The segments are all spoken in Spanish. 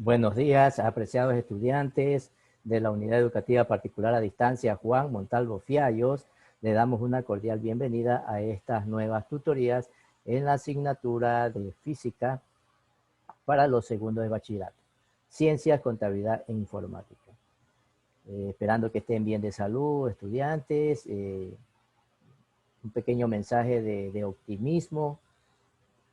Buenos días, apreciados estudiantes de la Unidad Educativa Particular a Distancia Juan Montalvo Fiallos. Le damos una cordial bienvenida a estas nuevas tutorías en la asignatura de Física para los segundos de bachillerato, Ciencias, Contabilidad e Informática. Esperando que estén bien de salud, estudiantes, un pequeño mensaje de optimismo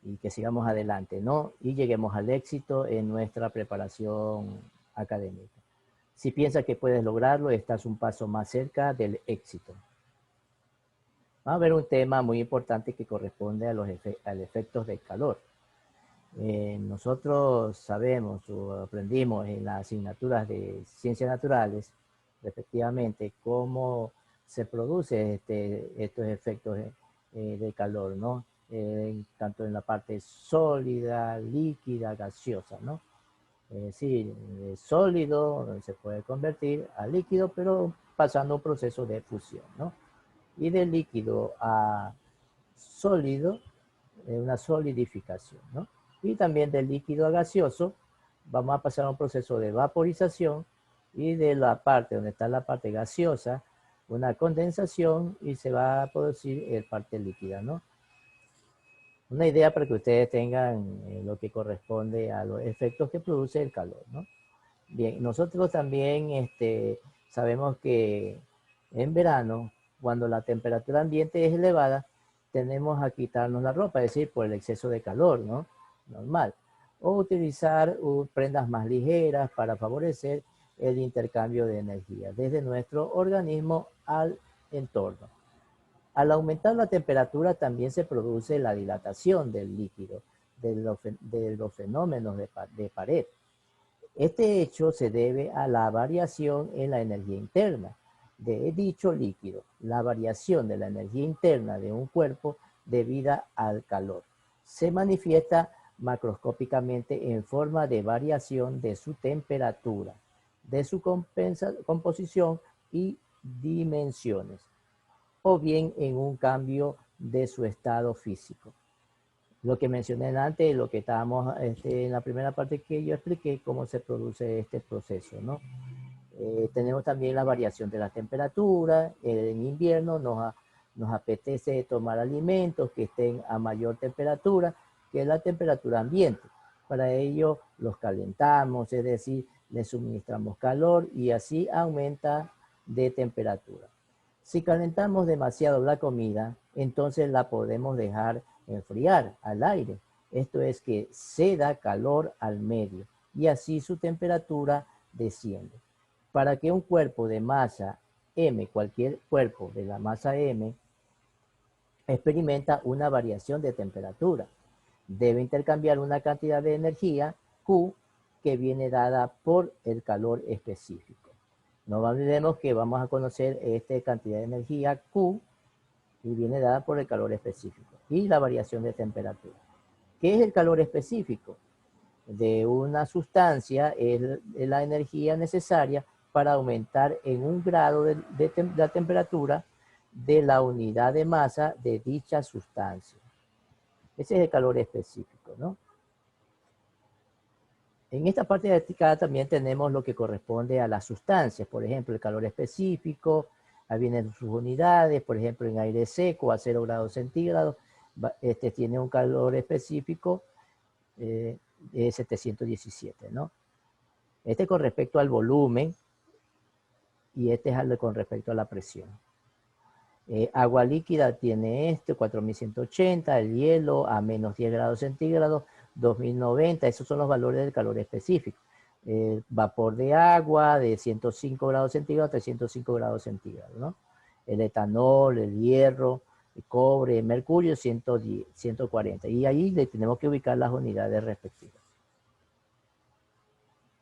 y que sigamos adelante, ¿no? Y lleguemos al éxito en nuestra preparación académica. Si piensas que puedes lograrlo, estás un paso más cerca del éxito. Vamos a ver un tema muy importante que corresponde a los efectos del calor. Nosotros sabemos o aprendimos en las asignaturas de ciencias naturales, respectivamente, cómo se produce estos efectos de calor, ¿no? Tanto en la parte sólida, líquida, gaseosa, ¿no? Es decir, sólido se puede convertir a líquido, pero pasando un proceso de fusión, ¿no? Y de líquido a sólido, una solidificación, ¿no? Y también del líquido a gaseoso, vamos a pasar a un proceso de vaporización y de la parte donde está la parte gaseosa, una condensación y se va a producir el parte líquida, ¿no? Una idea para que ustedes tengan lo que corresponde a los efectos que produce el calor, ¿no? Bien, nosotros también sabemos que en verano, cuando la temperatura ambiente es elevada, tenemos a quitarnos la ropa, es decir, por el exceso de calor, ¿no? Normal. O utilizar prendas más ligeras para favorecer el intercambio de energía desde nuestro organismo al entorno. Al aumentar la temperatura también se produce la dilatación del líquido, de los fenómenos de pared. Este hecho se debe a la variación en la energía interna de dicho líquido, la variación de la energía interna de un cuerpo debida al calor. Se manifiesta macroscópicamente en forma de variación de su temperatura, de su composición y dimensiones, o bien en un cambio de su estado físico. Lo que mencioné antes, lo que estábamos en la primera parte que yo expliqué, cómo se produce este proceso, ¿no? Tenemos también la variación de la temperatura. En invierno nos apetece tomar alimentos que estén a mayor temperatura que la temperatura ambiente. Para ello los calentamos, es decir, les suministramos calor y así aumenta de temperatura. Si calentamos demasiado la comida, entonces la podemos dejar enfriar al aire. Esto es que se da calor al medio y así su temperatura desciende. Para que un cuerpo de masa M, cualquier cuerpo de la masa M, experimenta una variación de temperatura, debe intercambiar una cantidad de energía, Q, que viene dada por el calor específico. No olvidemos que vamos a conocer esta cantidad de energía Q y viene dada por el calor específico y la variación de temperatura. ¿Qué es el calor específico? De una sustancia es la energía necesaria para aumentar en un grado de la temperatura de la unidad de masa de dicha sustancia. Ese es el calor específico, ¿no? En esta parte explicada también tenemos lo que corresponde a las sustancias, por ejemplo, el calor específico, ahí vienen sus unidades, por ejemplo, en aire seco a 0 grados centígrados, tiene un calor específico de 717, ¿no? Este con respecto al volumen y este es con respecto a la presión. Agua líquida tiene 4180, el hielo a menos 10 grados centígrados, 2090, esos son los valores del calor específico. Vapor de agua de 105 grados centígrados a 305 grados centígrados, ¿no? El etanol, el hierro, el cobre, el mercurio, 110, 140. Y ahí le tenemos que ubicar las unidades respectivas.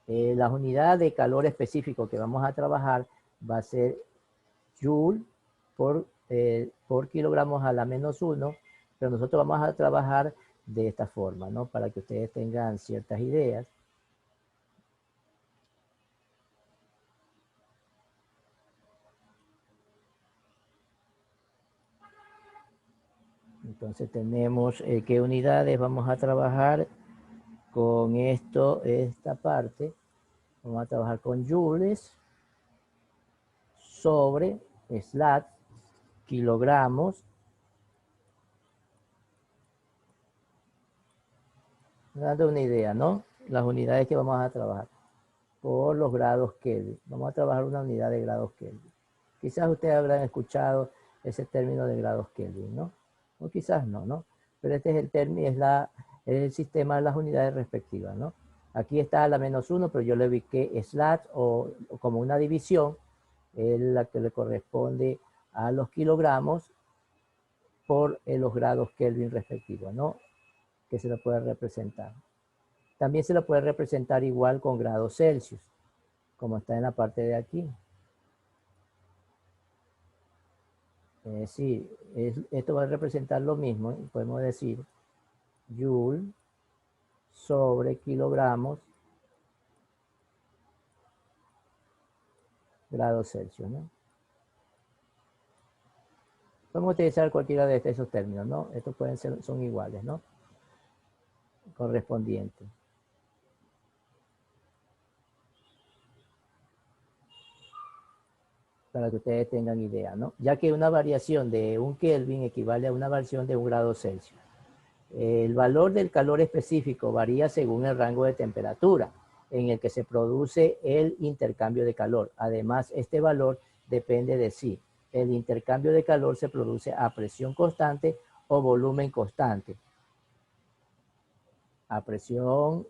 Las unidades de calor específico que vamos a trabajar va a ser Joule por kilogramos a la -1, pero nosotros vamos a trabajar de esta forma, ¿no? Para que ustedes tengan ciertas ideas. Entonces tenemos qué unidades vamos a trabajar con esta parte, vamos a trabajar con joules sobre slat, kilogramos, dando una idea, ¿no? Las unidades que vamos a trabajar por los grados Kelvin. Vamos a trabajar una unidad de grados Kelvin. Quizás ustedes habrán escuchado ese término de grados Kelvin, ¿no? O quizás no, ¿no? Pero este es el término, es el sistema de las unidades respectivas, ¿no? Aquí está la -1, pero yo le ubiqué slat o como una división, es la que le corresponde a los kilogramos por los grados Kelvin respectivos, ¿no? Que se lo puede representar. También se lo puede representar igual con grados Celsius, como está en la parte de aquí. Sí, esto va a representar lo mismo. Podemos decir joule sobre kilogramos grados Celsius, ¿no? Podemos utilizar cualquiera de esos términos, ¿no? Estos pueden ser, son iguales, ¿no? Correspondientes. Para que ustedes tengan idea, ¿no? Ya que una variación de un Kelvin equivale a una variación de un grado Celsius. El valor del calor específico varía según el rango de temperatura en el que se produce el intercambio de calor. Además, este valor depende de si el intercambio de calor se produce a presión constante o volumen constante. A presión,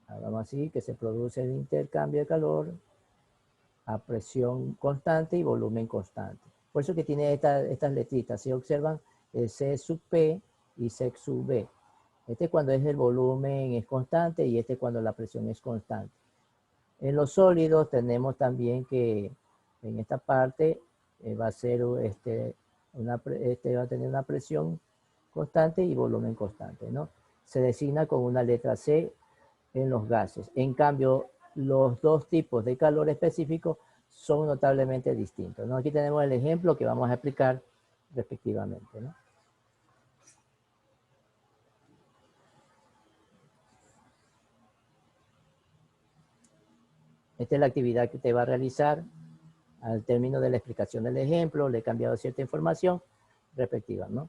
hagamos así, que se produce el intercambio de calor a presión constante y volumen constante. Por eso que tiene estas letritas. Si observan, el C sub P y C sub B. Este cuando es el volumen es constante y este cuando la presión es constante. En los sólidos tenemos también que en esta parte va a ser va a tener una presión constante y volumen constante, ¿no? Se designa con una letra C en los gases. En cambio, los dos tipos de calor específico son notablemente distintos, ¿no? Aquí tenemos el ejemplo que vamos a explicar respectivamente, ¿no? Esta es la actividad que usted va a realizar al término de la explicación del ejemplo. Le he cambiado cierta información respectiva, ¿no?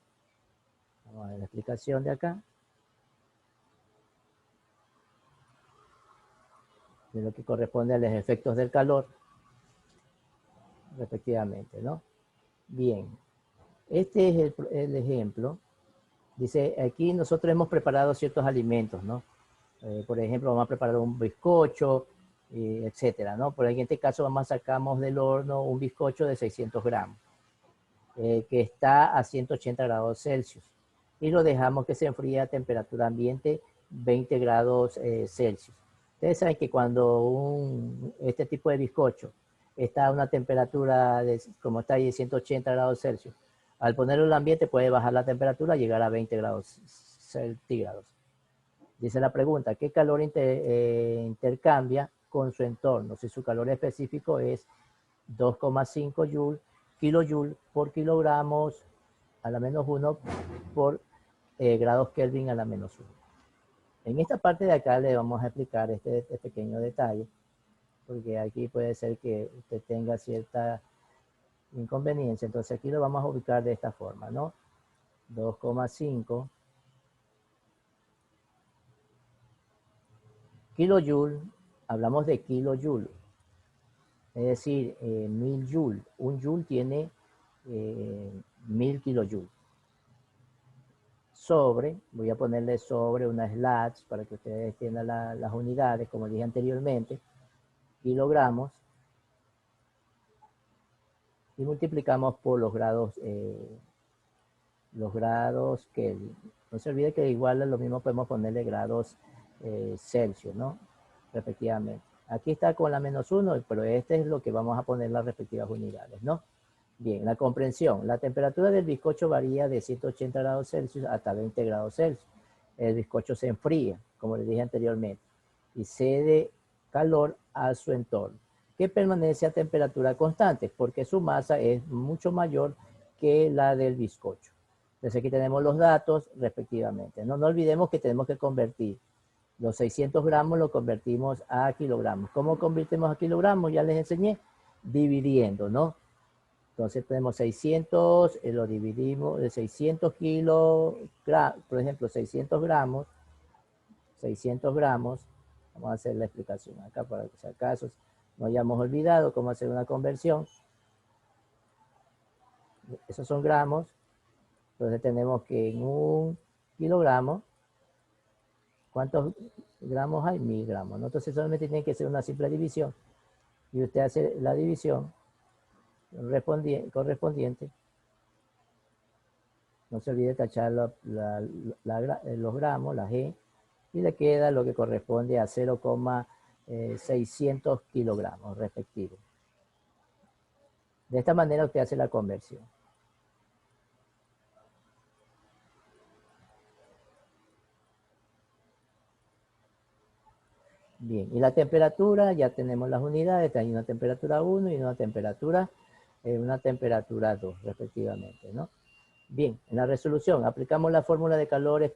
Vamos a ver la explicación de acá. De lo que corresponde a los efectos del calor, respectivamente, ¿no? Bien. Este es el ejemplo. Dice, aquí nosotros hemos preparado ciertos alimentos, ¿no? Por ejemplo, vamos a preparar un bizcocho, etcétera, ¿no? Por ahí en este caso sacamos del horno un bizcocho de 600 gramos, que está a 180 grados Celsius. Y lo dejamos que se enfríe a temperatura ambiente 20 grados Celsius. Ustedes saben que cuando este tipo de bizcocho está a una temperatura, como está ahí, de 180 grados Celsius, al ponerlo en el ambiente puede bajar la temperatura y llegar a 20 grados centígrados. Dice la pregunta, ¿qué calor intercambia con su entorno? Si su calor específico es 2,5 kilojoule por kilogramos a la -1 por grados Kelvin a la -1. En esta parte de acá le vamos a explicar este pequeño detalle, porque aquí puede ser que usted tenga cierta inconveniencia. Entonces aquí lo vamos a ubicar de esta forma, ¿no? 2,5 kilojoule, hablamos de kilojoule, es decir, 1000 joule. Un joule tiene 1000 kilojoules. Sobre, voy a ponerle sobre unas slats para que ustedes tengan las unidades, como dije anteriormente, kilogramos, y multiplicamos por los grados Kelvin. No se olvide que igual a lo mismo podemos ponerle grados Celsius, ¿no? Respectivamente. Aquí está con la -1, pero este es lo que vamos a poner las respectivas unidades, ¿no? Bien, la comprensión. La temperatura del bizcocho varía de 180 grados Celsius hasta 20 grados Celsius. El bizcocho se enfría, como les dije anteriormente, y cede calor a su entorno, que permanece a temperatura constante, porque su masa es mucho mayor que la del bizcocho. Entonces aquí tenemos los datos respectivamente. No olvidemos que tenemos que convertir Los 600 gramos lo convertimos a kilogramos. ¿Cómo convertimos a kilogramos? Ya les enseñé, dividiendo, ¿no? Entonces tenemos 600, lo dividimos de 600 kilogramos, por ejemplo, 600 gramos, vamos a hacer la explicación acá para que si acaso no hayamos olvidado cómo hacer una conversión. Esos son gramos, entonces tenemos que en un kilogramo, ¿cuántos gramos hay? 1000 gramos, ¿no? Entonces solamente tiene que ser una simple división, y usted hace la división correspondiente. No se olvide tachar los gramos, la G, y le queda lo que corresponde a 0,600 kilogramos respectivo. De esta manera usted hace la conversión. Bien, y la temperatura, ya tenemos las unidades, hay una temperatura 1 y una temperatura 2 respectivamente, ¿no? Bien, en la resolución aplicamos la fórmula de calor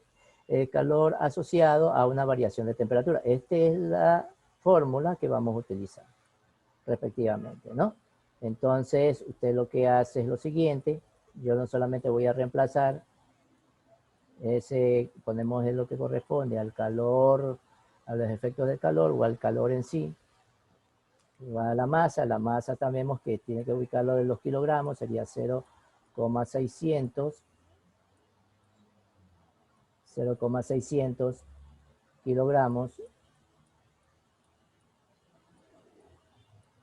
asociado a una variación de temperatura. Esta es la fórmula que vamos a utilizar respectivamente, ¿no? Entonces, usted lo que hace es lo siguiente, yo no solamente voy a reemplazar ponemos lo que corresponde al calor, a los efectos del calor o al calor en sí. Igual a la masa sabemos que tiene que ubicarlo en los kilogramos, sería 0,600 kilogramos.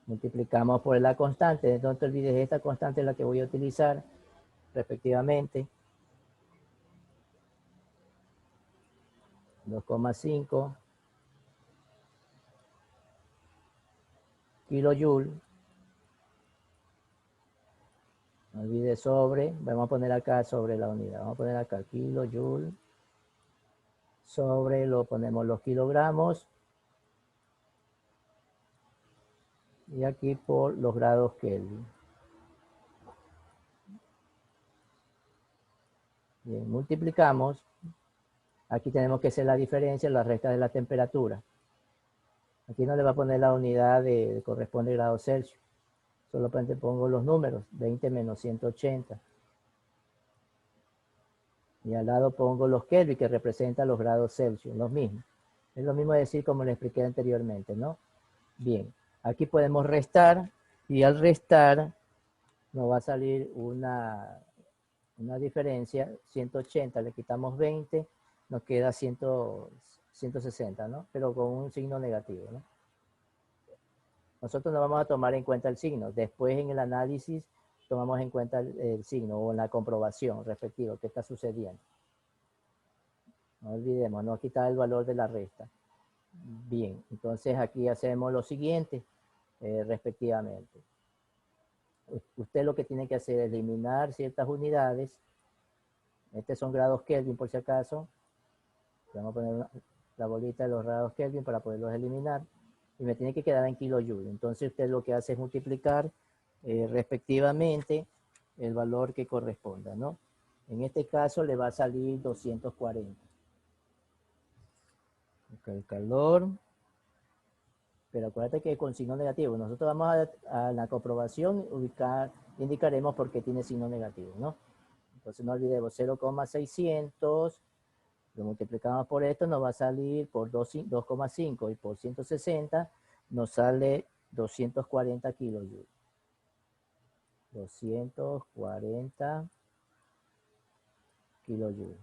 Multiplicamos por la constante, no te olvides, esta constante es la que voy a utilizar respectivamente. 2,5 kilojoule. No olvide sobre, vamos a poner acá sobre la unidad, vamos a poner acá kilojoule, sobre, lo ponemos los kilogramos, y aquí por los grados Kelvin. Bien, multiplicamos, aquí tenemos que hacer la diferencia, la resta de la temperatura. Aquí no le va a poner la unidad de corresponde grados Celsius. Solamente pongo los números, 20 menos 180. Y al lado pongo los Kelvin, que representan los grados Celsius, los mismos. Es lo mismo decir como le expliqué anteriormente, ¿no? Bien, aquí podemos restar, y al restar nos va a salir una diferencia, 180, le quitamos 20, nos queda 160, ¿no? Pero con un signo negativo, ¿no? Nosotros no vamos a tomar en cuenta el signo. Después en el análisis tomamos en cuenta el signo o en la comprobación respectiva que está sucediendo. No olvidemos, no quitar el valor de la resta. Bien, entonces aquí hacemos lo siguiente respectivamente. Usted lo que tiene que hacer es eliminar ciertas unidades. Estos son grados Kelvin por si acaso. Vamos a poner la bolita de los grados Kelvin para poderlos eliminar. Y me tiene que quedar en kilojoule. Entonces usted lo que hace es multiplicar respectivamente el valor que corresponda, ¿no? En este caso le va a salir 240. Okay, el calor. Pero acuérdate que con signo negativo. Nosotros vamos a la comprobación, indicaremos por qué tiene signo negativo, ¿no? Entonces no olvidemos 0,600. Lo multiplicamos por esto, nos va a salir por 2,5 y por 160 nos sale 240 kilojoules. 240 kilojoules.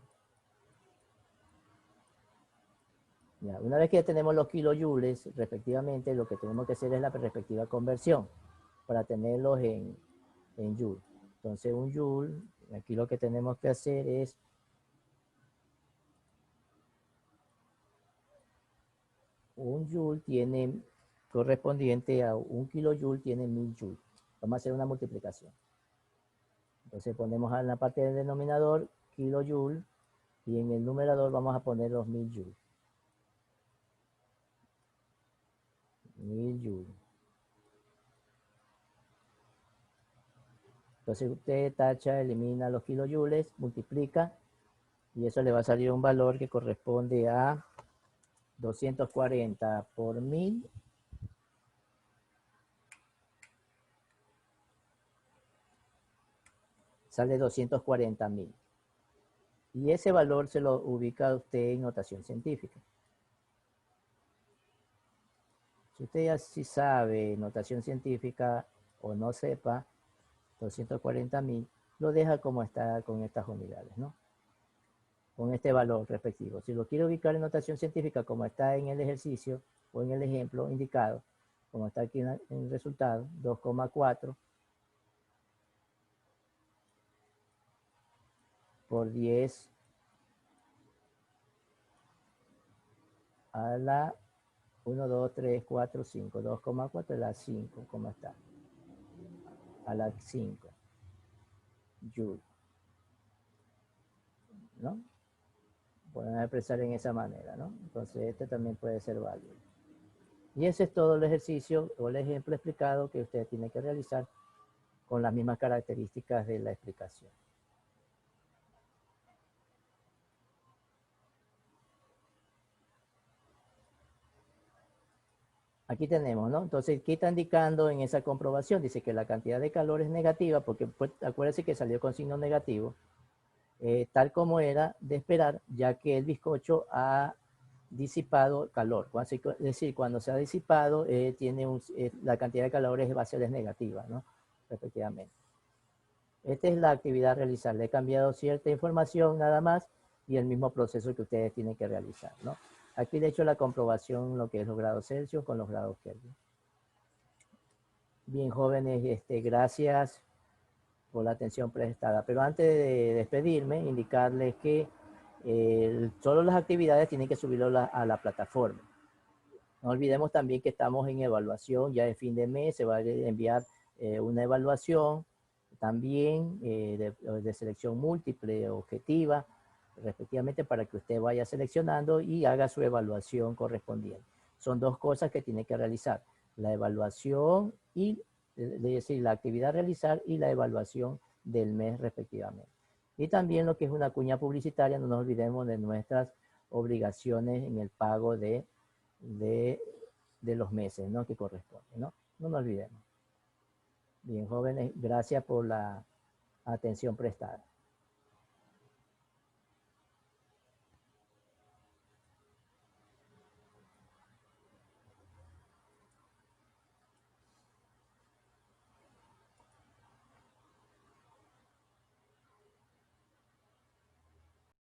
Ya, una vez que ya tenemos los kilojoules, respectivamente, lo que tenemos que hacer es la respectiva conversión para tenerlos en joule. Entonces, un joule, aquí lo que tenemos que hacer es un joule tiene correspondiente a un kilojoule tiene 1000 joules. Vamos a hacer una multiplicación. Entonces ponemos en la parte del denominador kilojoule y en el numerador vamos a poner los 1000 joules. 1000 joules. Entonces usted tacha, elimina los kilojoules, multiplica y eso le va a salir un valor que corresponde a 240 por 1000 sale 240.000. Y ese valor se lo ubica usted en notación científica. Si usted ya sí sabe notación científica o no sepa, 240.000, lo deja como está con estas unidades, ¿no? Con este valor respectivo. Si lo quiere ubicar en notación científica como está en el ejercicio o en el ejemplo indicado, como está aquí en el resultado, 2,4 por 10 a la 1, 2, 3, 4, 5, 2,4 a la 5, ¿cómo está? A la 5 joule, ¿no? Pueden expresar en esa manera, ¿no? Entonces este también puede ser válido. Y ese es todo el ejercicio o el ejemplo explicado que usted tiene que realizar con las mismas características de la explicación. Aquí tenemos, ¿no? Entonces, ¿qué está indicando en esa comprobación? Dice que la cantidad de calor es negativa, porque pues, acuérdense que salió con signo negativo, tal como era de esperar, ya que el bizcocho ha disipado calor. Es decir, cuando se ha disipado, la cantidad de calor va a ser negativa, ¿no? Respectivamente. Esta es la actividad a realizar. Le he cambiado cierta información nada más y el mismo proceso que ustedes tienen que realizar, ¿no? Aquí le he hecho la comprobación lo que es los grados Celsius con los grados Kelvin. Bien, jóvenes, gracias por la atención prestada. Pero antes de despedirme, indicarles que solo las actividades tienen que subirlo a la plataforma. No olvidemos también que estamos en evaluación, ya en fin de mes se va a enviar una evaluación también de selección múltiple, objetiva, respectivamente, para que usted vaya seleccionando y haga su evaluación correspondiente. Son dos cosas que tiene que realizar, la evaluación y, es decir, la actividad a realizar y la evaluación del mes respectivamente. Y también lo que es una cuña publicitaria, no nos olvidemos de nuestras obligaciones en el pago de los meses, ¿no? Que corresponden, ¿no? No nos olvidemos. Bien, jóvenes, gracias por la atención prestada.